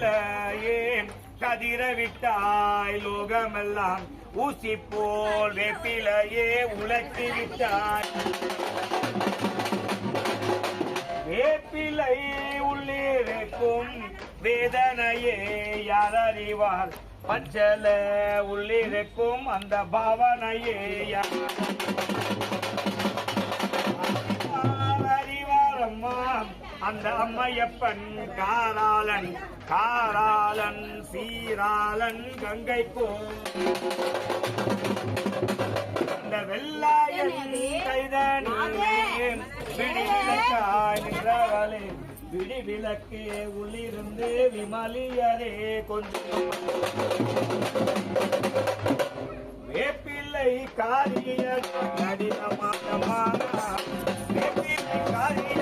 வேப்பிலையே கதிரவிட்டாய் லோகமெல்லாம் ஊசி போல் வேப்பிலையே உலக்கி விட்டாய். வேப்பிலை உள்ளிருக்கும் வேதனையே யார் அறிவார், பச்சல உள்ளிருக்கும் அந்த பாவனையே அறிவாரம்மா. அந்த அம்மையப்பன் காராளன் காராளன் சீராளன் கங்கை போ அந்த வெள்ளாயன் கைதனே விடிவிளக்காய் நின்றவளே விடிவிளக்கே உள்ளிருந்து விமலியரே கொஞ்சம் வேப்பிள்ளை காரிய கடினமான வேப்பிள்ளை காரிய